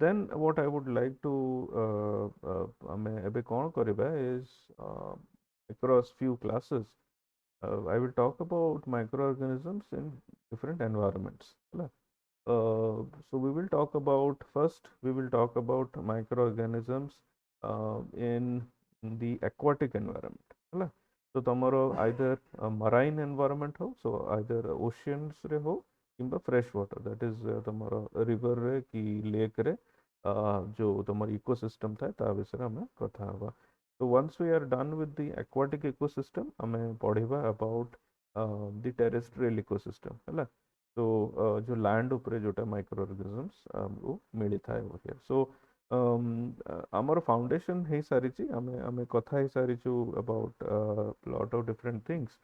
then what I would like to ଆମେ ଏବେ କ'ଣ କରିବା is across few classes I will talk about microorganisms in different environments. So we will talk about first we will talk about microorganisms in the aquatic environment. So tomorrow either marine environment ho, so either oceans re ho किंबा fresh water, that is tomorrow river रे कि lake रे जो tomorrow ecosystem था ता विषय हमें कथा हवा. So once we are done with the aquatic ecosystem हमें पढ़िबा about the terrestrial ecosystem है. तो जो लैंड उपरे जोटा माइक्रो ऑर्गेनिजम्स वो मिली थाए वो हियर. सो आमर फाउंडेशन हे सारी आमे आमे कथा हे सारी about lot of different things.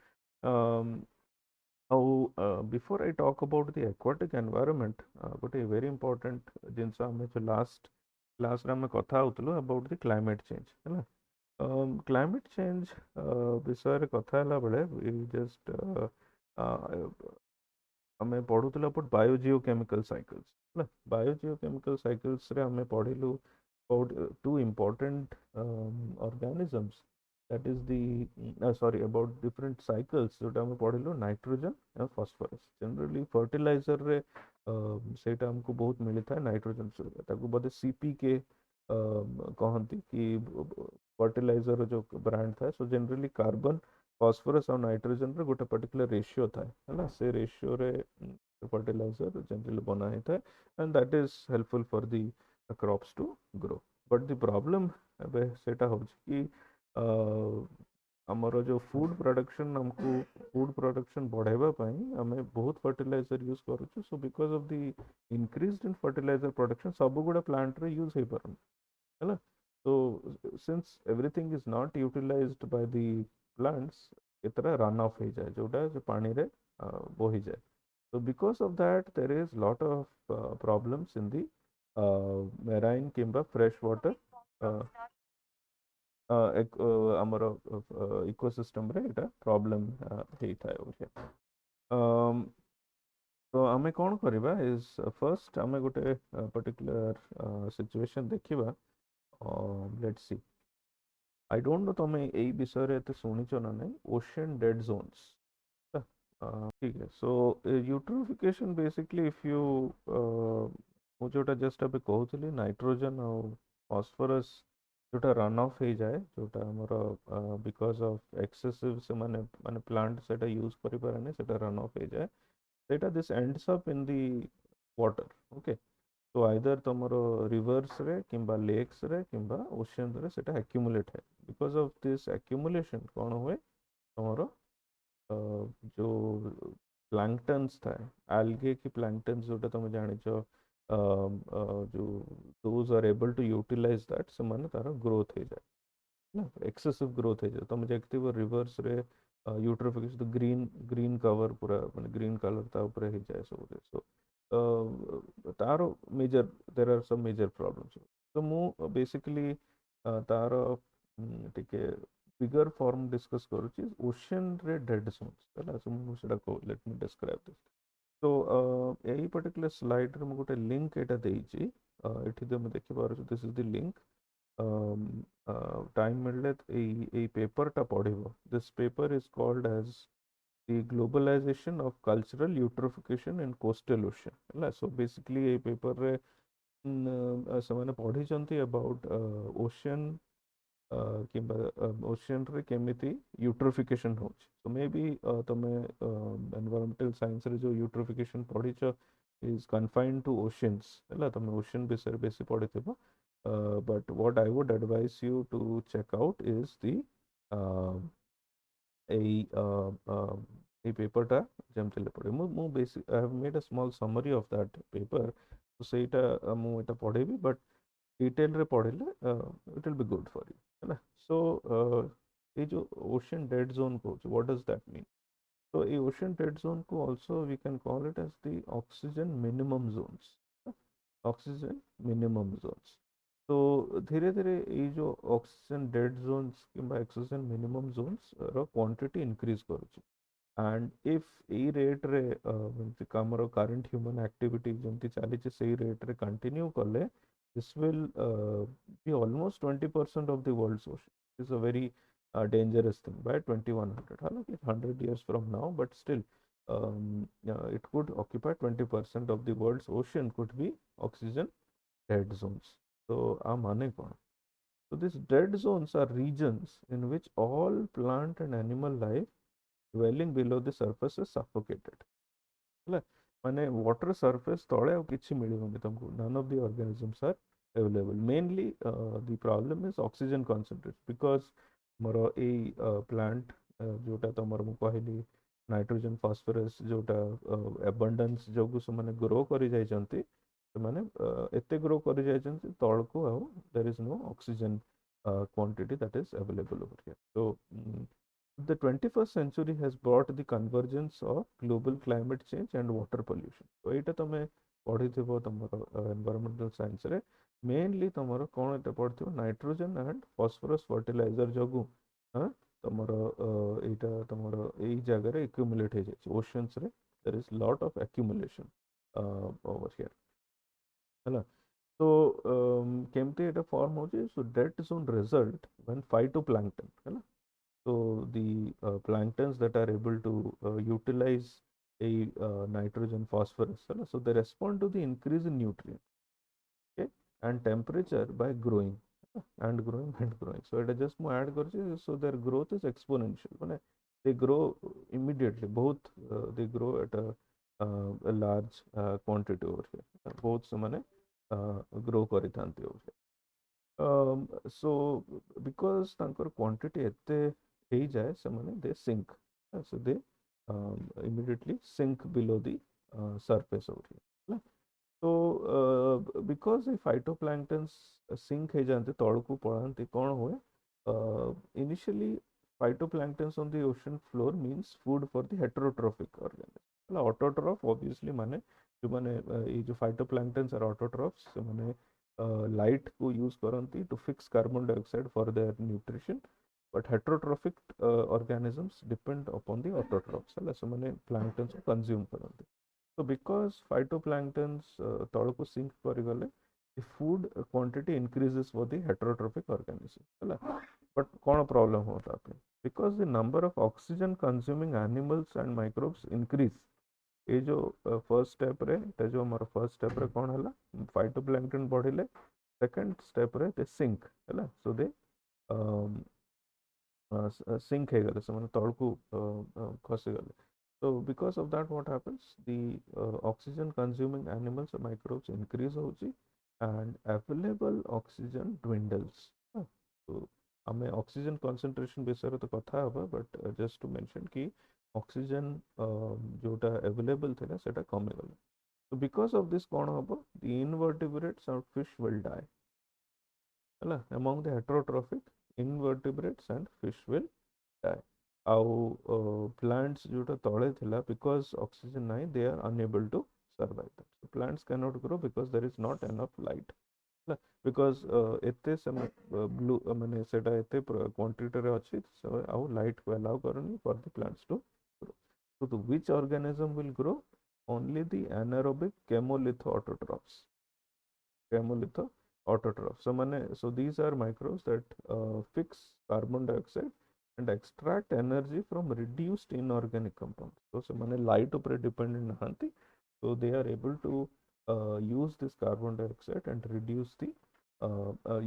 Before I talk about the aquatic environment गोटे वेरी इंपोर्टेंट जिनस आमे जो लास्ट क्लास रे आमे कथा होतलो अबाउट द क्लाइमेट चेंज है. क्लाइमेट चेंज विषय कथा हला बेले वी जस्ट हमें पढ़ुला अबाउट बायोजियोकेमिकल साइकिल्स है. बायोजियोकेमिकल साइकिल्स रे हमें पढ़िलु about two important organisms, that is the sorry about different cycles जोटा हमें पढ़िलु nitrogen and phosphorus. Generally fertiliser रे सेटा हमको बहुत मिली था नाइट्रोजन ताको बोधे सीपी के कहती कि फर्टिलाइजर जो ब्रांड था. सो जनरली कार्बन फॉस्फोरस और नाइट्रोजन रे गोटे पर्टिकुलर रेशियो था है से रेशियो रे फर्टिलाइजर जनरली बना ही था and that is helpful for the crops to grow. But the problem एबे सेटा हो कि हमरो जो फूड प्रोडक्शन हमको फूड प्रोडक्शन बढ़ाइबा पई हमें बहुत फर्टिलाइजर यूज करूछु. So because of the increased in fertilizer production सब गुडा प्लांट रे यूज हे परन है. So since everything is not utilized by the plants इतना रन ऑफ हो जाए जोटा जो पानी रे बोही जाए. So because of that there is lot of problems in the marine किंबा fresh water ଆମର इकोसिस्टम रे एटा प्रॉब्लम हे थाए ओके. तो आमे कौन करिबा इज फर्स्ट आमे गोटे पर्टिकुलर सिचुएशन देखिबा. Let's see. I don't know तुम यही विषय रे एते सुनिଛ ना नहीं ओशन डेड जोन्स. ठीक है. So eutrophication basically if you मु जोटा जस्ट अबे कहूली नाइट्रोजन और फॉस्फोरस जोटा रन ऑफ हो जाए जोटा हमर बिकॉज ऑफ एक्सेसिव से माने माने प्लांट सेटा यूज करि पारेनी सेटा रन ऑफ हो जाए सेटा this ends up in the water. Okay. तो आइदर तुमरो रिवर्स रे किंबा लेक्स रे किंबा ओशन रे सेटा एक्यूमुलेट है. बिकॉज ऑफ दिस एक्यूमुलेशन कौन हुए तुमरो जो प्लैंकटन्स था एल्गे की प्लैंकटन्स जोटा तुम जानिଛ जो those are able to utilise that से माने तार ग्रोथ हो जाए ना एक्सेसिव ग्रोथ हो जाए. तुम देखिथिबो रिवर्स रे यूट्रोफिकेशन तो ग्रीन ग्रीन कवर पूरा माने ग्रीन कलर ता ऊपर हो जाए सब. सो तार major there are some major problems. तो मु बेसिकली तार टिके बिगर फॉर्म डिस्कस करूची ओशन रे डेड जोन्स है. सो मु सेटा को लेट मी डिस्क्राइब दिस. तो यही पर्टिकुलर स्लाइड रे मु गोटे लिंक एटा देइची एठी दे मैं देखि पारुछु this is the link. Time मिलले ए पेपरटा पढ़िबो. This paper is called as the globalization of cultural eutrophication in coastal ocean है. सो बेसिकली ए पेपर रे से पढ़ी अबाउट ओशन किंबा ओशन रे केमिति यूट्रोफिकेशन होछि. सो मे बी तमे एनवायरमेंटल साइंस रे जो यूट्रोफिकेशन पढ़िछ इज कन्फाइंड टू ओशंस है. तमे ओशन विषय बेसी पढ़िथिबो. But what I would advise you to check out is the এই পেপারটা যেমতি পড়ে মু basic I have made a small summary of that paper. तो ସେଇଟା ମୁଁ ଏଟା ପଢ଼େଇବି बट डिटेल रे पढ़िले it will be good for you है ना. सो ये जो ओशन डेड जोन को व्हाट डज दैट मीन. तो ये ओशन डेड जोन को also we can call it as the oxygen minimum zones. Oxygen minimum zones. तो धीरे धीरे ये जो ऑक्सीजन डेड जोन्स किंबा ऑक्सीजन मिनिमम जोन्स रो क्वांटिटी इंक्रीज करूची. एंड इफ ए रेट रे हमर करंट ह्यूमन एक्टिविटी जमती चली से रेट रे कंटिन्यू कले this will be almost 20% of the world's ocean. It's a very dangerous thing by 2100. हालांकि 100 years from now, but still, it could occupy 20% of the world's ocean could be oxygen dead zones. So, माने कौन? So these dead zones are regions in which all plant and animal life dwelling below the surface is suffocated. ହେଲା ମାନେ water surface ତଳେ ଆଉ କିଛି ମିଳିବନି ତମକୁ. None of the organisms are available. Mainly the problem is oxygen concentration because ମୋର ଏଇ plant ଯୋଉଟା ତମର ମୁଁ କହିଲି ନାଇଟ୍ରୋଜେନ୍ ଫସ୍ଫରସ୍ ଯୋଉଟା abundance ଯୋଗୁ ସେମାନେ ଗ୍ରୋ କରି ଯାଇଛନ୍ତି ସେମାନେ ଏତେ ଗ୍ରୋ କରି ଯାଇଛନ୍ତି ତଳକୁ ଆଉ there is no oxygen quantity that is available over here. So the 21st century has brought the convergence of global climate change and water pollution. So ଏଇଟା ତମେ ପଢିଥିବ ତମର environmental science ରେ mainly ତମର କଣ ଏଟା ପଢିଥିବ nitrogen and phosphorus fertilizer ଯୋଗୁ ତମର ଏଇଟା ତମର ଏଇ ଜାଗାରେ accumulate ହେଇଯାଇଛି oceans ରେ there is lot of accumulation over here ହେଲା so କେମିତି ଏଟା form ହଉଛି so dead zone result when phytoplankton ହେଲା so the planktons that are able to utilize a nitrogen phosphorus so they respond to the increase in nutrients okay and temperature by growing and growing and growing so it is just more add karchi so their growth is exponential ମାନେ they grow immediately both they grow at a large quantity over here both ସେମାନେ grow କରିଥାନ୍ତି over here so because ତାଙ୍କର quantity ଏତେ ହେଇଯାଏ ସେମାନେ they sink so they immediately sink below the surface over here ହେଲା so because the phytoplanktons sink ହେଇଯାନ୍ତି ତଳକୁ ପଳାନ୍ତି କ'ଣ ହୁଏ initially phytoplanktons on the ocean floor means food for the heterotrophic organisms ହେଲା autotroph obviously ମାନେ ଯୋଉମାନେ ଏଇ ଯୋଉ phytoplanktons are autotrophs ସେମାନେ light को use କରନ୍ତି to fix carbon dioxide for their nutrition but heterotrophic organisms depend upon the autotrophs ହେଲା ସେମାନେ planktons को consume କରନ୍ତି so because phytoplanktons ତଳକୁ sink କରିଗଲେ the food quantity increases for the heterotrophic organism ହେଲା but କ'ଣ problem ହୁଅ ତା ପାଇଁ because the number of oxygen consuming animals and microbes increase ये जो फर्स्ट स्टेप रे ते जो हमर फर्स्ट स्टेप रे कोन हला फाइटोप्लैंक्टन बढ़िले सेकंड स्टेप रे ते सिंक हला सो दे सिंक हे गले से माने तळकू खसी गले so because of that what happens the oxygen consuming animals or microbes increase होची and available oxygen dwindles so हमें oxygen concentration विषय तो कथा हबा but just to mention कि oxygen जोटा available थिला सेटा कमी गला so because of this कौन हबो the invertebrates or fish will die ହେଲା among the heterotrophic invertebrates and fish will die ଆଉ plants जोटा तळे थिला because oxygen नहीं they are unable to survive that so plants cannot grow because there is not enough light because एते समय blue माने सेटा एते quantity रे अछि so ଆଉ light को allow करनी for the plants to grow so the which organism will grow only the anaerobic chemolith autotrophs so mane so these are microbes that fix carbon dioxide and extract energy from reduced inorganic compounds so semane light upre dependent nahanti so they are able to use this carbon dioxide and reduce the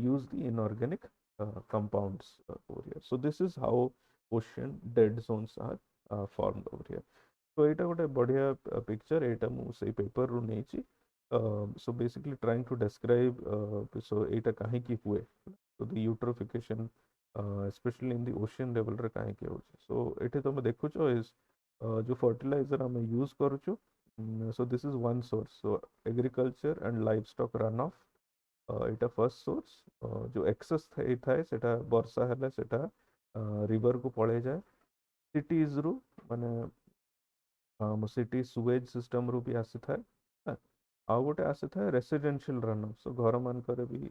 use the inorganic compounds over here so this is how ocean dead zones are formed over here so ଏଇଟା ଗୋଟେ ବଢିଆ picture ଏଇଟା ମୁଁ ସେଇ paper ରୁ ନେଇଛି so basically trying to describe so ଏଇଟା କାହିଁକି ହୁଏ so the eutrophication especially in the ocean level ରେ କାହିଁକି ହଉଛି so ଏଠି ତମେ ଦେଖୁଛ is जो fertilizer ଆମେ use କରୁଛୁ so this is one source so agriculture and livestock runoff ଏଇଟା first source जो excess ହେଇଥାଏ ସେଟା ବର୍ଷା ହେଲେ ସେଟା river କୁ ପଳେଇ ଯାଏ cities ରୁ ମାନେ सिटी सुवेज सिस्टम रू भी आसीଥାଏ ଆଉ ଗୋଟେ ଆସିଥାଏ ରେସିଡେନ୍ସିଆଲ ରନଅଫ୍ ସୋ ଘର ମାନଙ୍କରେ ବି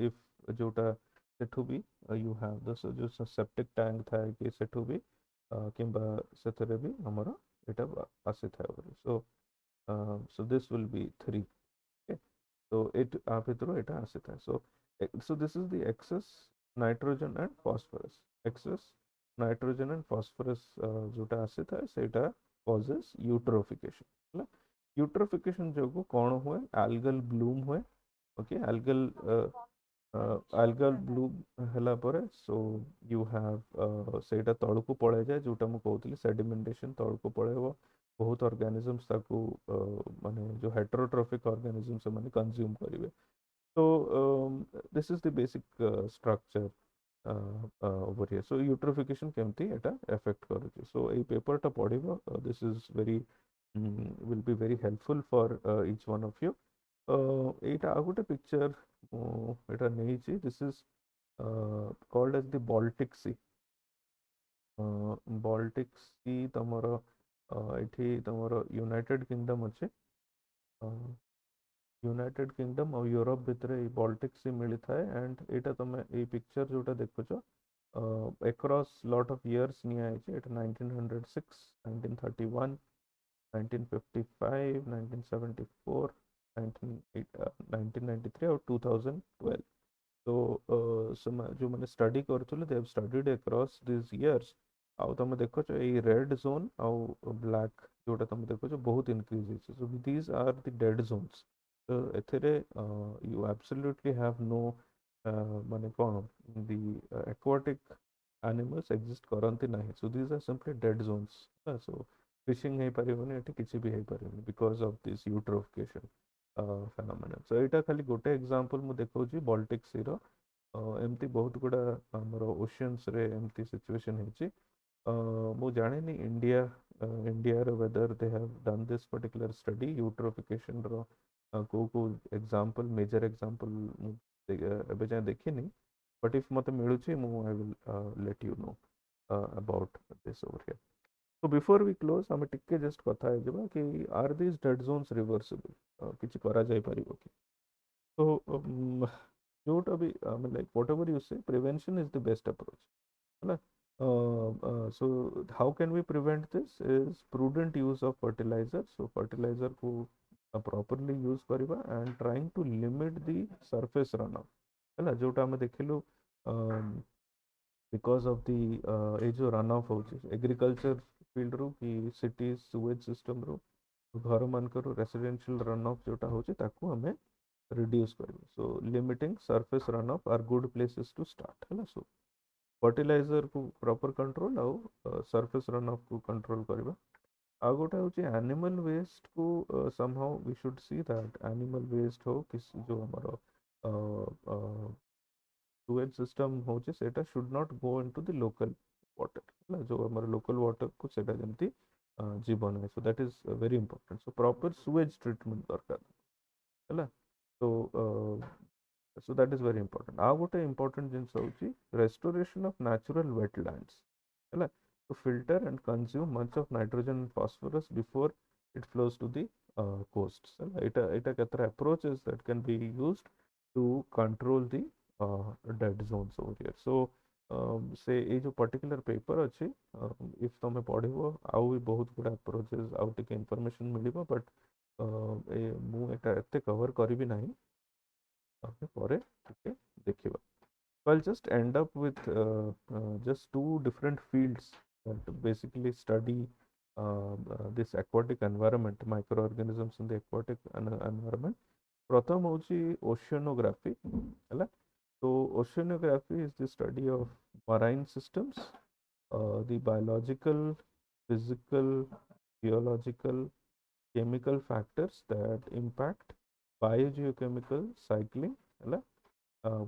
ଇଫ୍ ଯୋଉଟା ସେଠୁ ବି ୟୁ ହାଭ୍ ଦ ଯୋଉ ସେପ୍ଟିକ୍ ଟ୍ୟାଙ୍କ ଥାଏ କି ସେଠୁ ବି କିମ୍ବା ସେଥିରେ ବି ଆମର ଏଇଟା ଆସିଥାଏ show so this will be 3 okay So it भितर एटा आसी था. So this is the excess nitrogen and phosphorus. Excess nitrogen and phosphorus जोटा आसी था सेटा causes eutrophication. ହେଲା eutrophication जोगु कौन हुए algal bloom हुए. Okay, algal bloom ହେଲା ପରେ so you have ସେଇଟା ତଳକୁ ପଳେଇ ଯାଏ जोटा ମୁଁ କହୁଥିଲି sedimentation ତଳକୁ ପଳେଇବ. बहुत organisms ताकू माने जो heterotrophic organisms ସେମାନେ consume करिवे. So this is the basic structure over here. So eutrophication केमती एटा affect करूची. So এই paper टा पढ़िबो. This is very will be very helpful for each one of you. এইটা ଆଉ ଗୋଟେ picture ଏଟା ନେଇଛି. This is called as the Baltic Sea. Baltic Sea ତମର ଏଠି ତମର ୟୁନାଇଟେଡ୍ କିଙ୍ଗଡମ୍ ଅଛି. यूनाइटेड किंगडम और यूरोप भितर बाल्टिक सी मिली थाए. एंड एटा तुम ये पिक्चर जोटा देखुच अक्रॉस लॉट ऑफ इयर्स निया है. एटा 1906 1931 1955 1974 1993 और 2012. तो जो मैंने स्टडी करूँ they have studied across this years. आउ तुम देखो ये रेड जोन आउ ब्लैक जोटा तुम देखो बहुत इंक्रीज है. So these are the dead zones. तो एथिरे you absolutely have no माने कौन the aquatic animals exist करंती नहीं. So these are simply dead zones. So fishing है परिवने एटी किसी भी है परिवने because of this eutrophication phenomenon. So एटा खाली गोटे example मु देखो जी Baltic Sea रो एमती बहुत गुड़ा हमरो oceans रे एमती situation है जी. मु जाने नहीं इंडिया रो whether they have done this particular study eutrophication रो को एग्जांपल मेजर एग्जांपल एबे जाए देखी नहीं. बट इफ मते मिलुची मु I will let you know about this over here. तो बिफोर वी क्लोज हमें टिके जस्ट कथा है जबा कि are this dead zones reversible किछि करा जाय परिबो कि. तो जोटा भी like whatever you say prevention is the best approach है ना. So how can we prevent this is prudent use of fertilizer. So fertilizer को properly use करिबा and trying to limit the surface runoff है ना. जोटा हम देखिलु because of the ए जो runoff होची agriculture field रो कि cities sewage system रो घर मानकर residential runoff जोटा होची ताकू हमें reduce करिबा. So limiting surface runoff are good places to start है ना. So फर्टिलाइजर को प्रॉपर कंट्रोल आउ सरफेस रन ऑफ को कंट्रोल करबा. आ गोटा होची एनिमल वेस्ट को somehow we should see that animal waste हो किस जो हमरो सुएज सिस्टम होची सेटा should not go into the local water ना. जो हमरो लोकल वाटर को सेटा जेंती जीवन है. So that is very important. So proper Suez treatment दरकार है ना. तो so that is very important. आ गोटे important जिनस होची restoration of natural wetlands है ना. to filter and consume much of nitrogen and phosphorus before it flows to the coasts. Eta केतरा approaches that can be used to control the dead zones over here. So से ये जो particular paper अच्छी if तुम पढ़िबो आउ भी बहुत गुड़ा approaches आउ टिके information मिलिबो. but मु एटा एते कवर करिबि नाही आपने परे ओके देखिबा. So I'll just end up with just two different fields that basically study this aquatic environment, microorganisms in the aquatic environment. प्रथम होची oceanography हैला. So oceanography is the study of marine systems, the biological, physical, geological, chemical factors that impact biogeochemical cycling हैला.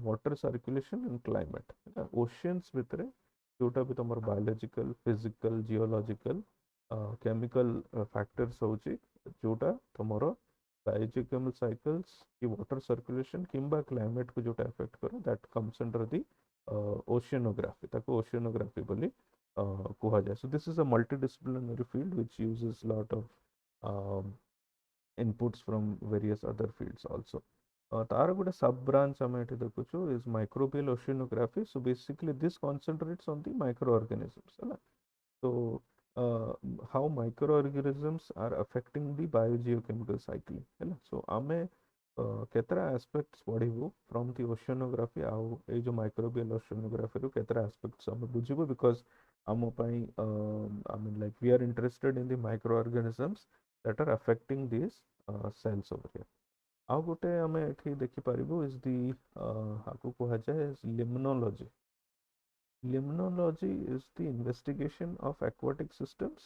Water circulation and climate oceans भितर जोटा भी तुम biological physical geological chemical factors होची जोटा तुमरो बायोजिकल साइकिल्स की वाटर सर्कुलेशन किंबा climate को जोटा इफेक्ट करो that comes under the oceanography. ताको ओशियनोग्राफी बोली कुहा जाय. So this is a multidisciplinary field which uses lot of inputs from various other fields also. तार गोटे सब ब्रांच आम ये देखु is microbial oceanography. So basically this concentrates on the microorganisms है ना. तो how microorganisms are affecting the biogeochemical cycle है ना. सो आमे केतरा एस्पेक्ट्स पढ़िबू फ्रॉम द ओशियोनोग्राफी आउ ए जो माइक्रोबियल ओशियोनोग्राफी रू केतरा एस्पेक्ट्स हम बुझिबू बिकॉज आम पई I mean like we are interested in the microorganisms that are affecting this cells over here आउ गोटे आम एठी देखि पारिबू इज दी आकु कहा जाए limnology limnology is the investigation of aquatic systems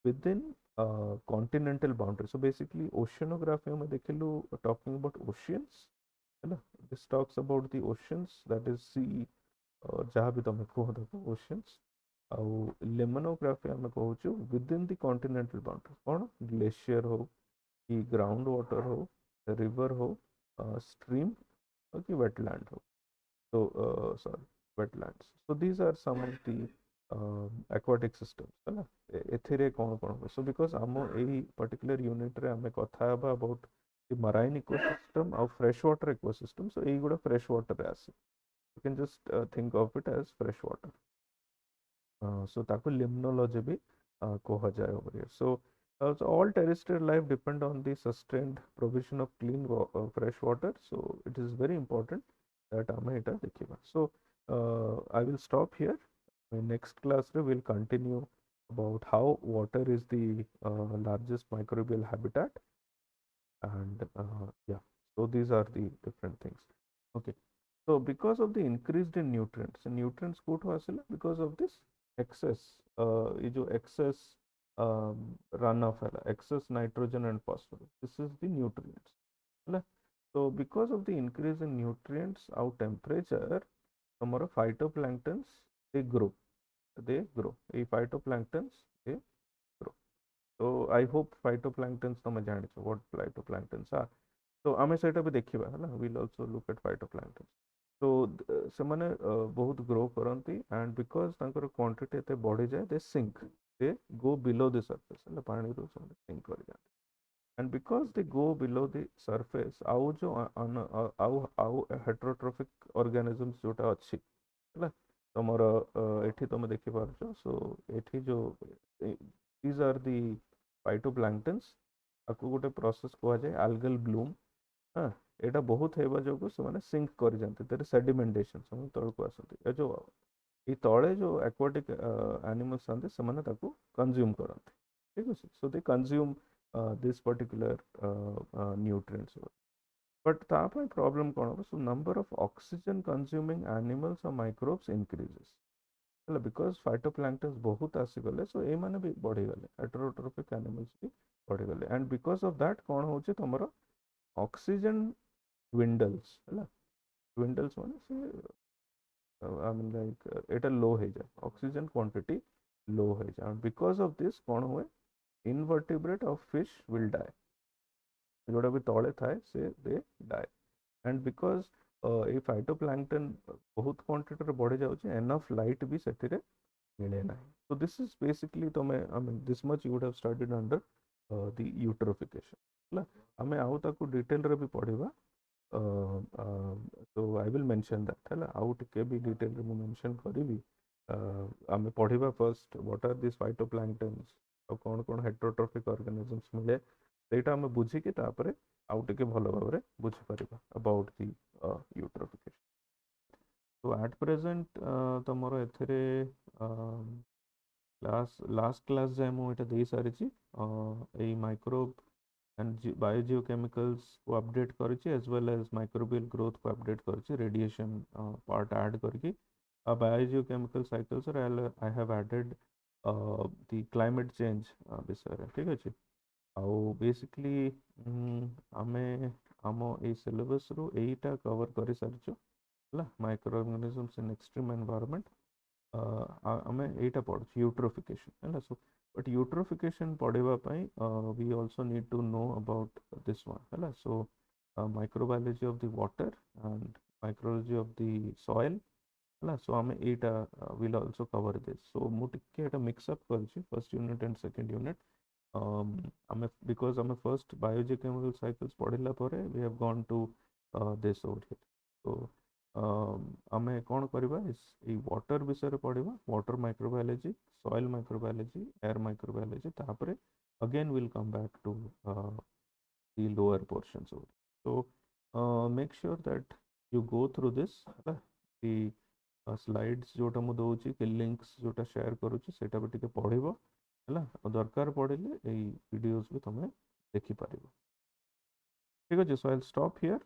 within continental boundaries. So basically, oceanography में देखिलु talking about oceans, है ना? This talks about the oceans, that is sea, जहाँ भी तुम कहो देखो oceans. ଆଉ ଲେମନୋଗ୍ରାଫି ଆମେ କହୁଛୁ within the continental boundaries କ'ଣ ଗ୍ଲେସିयर ହଉ कि ग्राउंड वाटर हो रिवर हो स्ट्रीम हो कि वेटलैंड हो so sorry wetlands so these are some of the aquatic systems है ना एथिरे कौन कौन हो so because हम एही particular unit रे हमें कथा हबा about the marine ecosystem और fresh water ecosystem so एही गुड़ा fresh water रे आसे you can just think of it as fresh water so ताको limnology भी कहा जाए over here so all terrestrial life depend on the sustained provision of clean fresh water so it is very important that ଆମେ ଏଇଟା ଦେଖିବା so I will stop here in next class we will continue about how water is the largest microbial habitat and yeah so these are the different things okay so because of the increased in nutrients Kotho आसिला because of this excess ये जो excess runoff है excess nitrogen and phosphorus this is the nutrients है so because of the increase in nutrients our temperature tomorrow phytoplanktons they grow a phytoplanktons they grow so I hope phytoplanktons तमे जानिछ what phytoplanktons are so आमे सेटा भी देखिबा है ना we'll also look at phytoplanktons so ସେମାନେ ବହୁତ grow କରନ୍ତି and because ତାଙ୍କର quantity ଏତେ ବଢି ଯାଏ they sink they go below the surface ହେଲା ପାଣିରୁ ସେମାନେ sink କରି ଯାଆନ୍ତି and because they go below the surface ଆଉ जो ଆଉ heterotrophic organisms जोटा अछि ହେଲା ତମର ଏଠି ତମେ ଦେଖି ପାରୁଛ so ଏଠି जो these are the phytoplanktons ଆକୁ ଗୋଟେ process କୁହାଯାଏ algal bloom हाँ ଏଇଟା ବହୁତ ହେବା ଯୋଗୁଁ ସେମାନେ ସିଙ୍କ କରିଯାନ୍ତି there is sedimentation ସେମାନେ ତଳକୁ ଆସନ୍ତି ଏ ଯୋଉ ଏଇ ତଳେ ଯୋଉ aquatic animals ଥାନ୍ତି ସେମାନେ ତାକୁ consume କରନ୍ତି ଠିକ ଅଛି so they consume this particular nutrients but ତା ପାଇଁ problem କ'ଣ ହବ so number of oxygen consuming animals or microbes increases ହେଲା because phytoplanktons ବହୁତ ଆସିଗଲେ so ଏଇମାନେ ବି ବଢିଗଲେ heterotrophic animals B ବଢିଗଲେ and because of that କ'ଣ ହଉଛି ତମର oxygen dwindles ହେଲା dwindles ମାନେ ସେ I mean like এটা low ହେଇଯାଏ oxygen quantity low ହେଇଯାଏ and because of this କ'ଣ ହୁଏ invertebrate of fish will die जोड़ा भी तले थाए से दे die and because A phytoplankton बहुत quantity रे बढ़ी जाउची enough light भी सेतिरे मिले नाही so this is basically तमे I mean this much you would have studied under the eutrophication ହେଲା ଆମେ ଆଉ ତାକୁ detail ରେ ବି ପଢିବା so I will mention that ହେଲା ଆଉ ଟିକେ ବି detail ରେ ମୁଁ mention କରିବି ଆମେ ପଢିବା first what are these phytoplanktons ଆଉ କଣ କଣ heterotrophic organisms मिले ସେଇଟା ଆମେ ବୁଝିକି ତାପରେ ଆଉ ଟିକେ ଭଲ ଭାବରେ ବୁଝିପାରିବା about the eutrophication so at present ତମର ଏଥିରେ लास्ट क्लास जाए ମୁଁ ଏଟା ଦେଇ ସାରିଛି ଏଇ ମାଇକ୍ରୋବ and biogeochemicals को अपडेट करिछि as well as microbial growth को अपडेट करिछि radiation part add करके biogeochemical cycles और I have added the climate change विषय रे ठीक अछि ଆଉ बेसिकली आमे आम ए सिलेबस रो एटा कवर करि सारिछु ହେଲା micro organisms in extreme environment आमे एटा पढछु यूट्रोफिकेशन हैला सो बट यूट्रोफिकेशन पढ़िबा पई we also need to know about this one हैला so microbiology of the water and micrology of the soil हैला सो आमे एटा will also cover this so मु टिके एटा मिक्स अप करछि first unit and second unit आमे because आमे फर्स्ट बायोजियोकेमिकल साइकिल्स पढ़िला परे we have gone to this over here so आमे कौन करवा वाटर विषय पढ़ा water microbiology soil microbiology air microbiology तापर again will come back to the lower portions तो make sure that you go through this है कि स्लाइड्स जोटा मु दउची कि लिंक्स जोटा शेयर करूची सेटा भी टिके पढ़िबो है दरकार पड़िले एई वीडियोस भी तुम देखि पारिबो। ठीक अछि, सो आई विल स्टॉप हियर।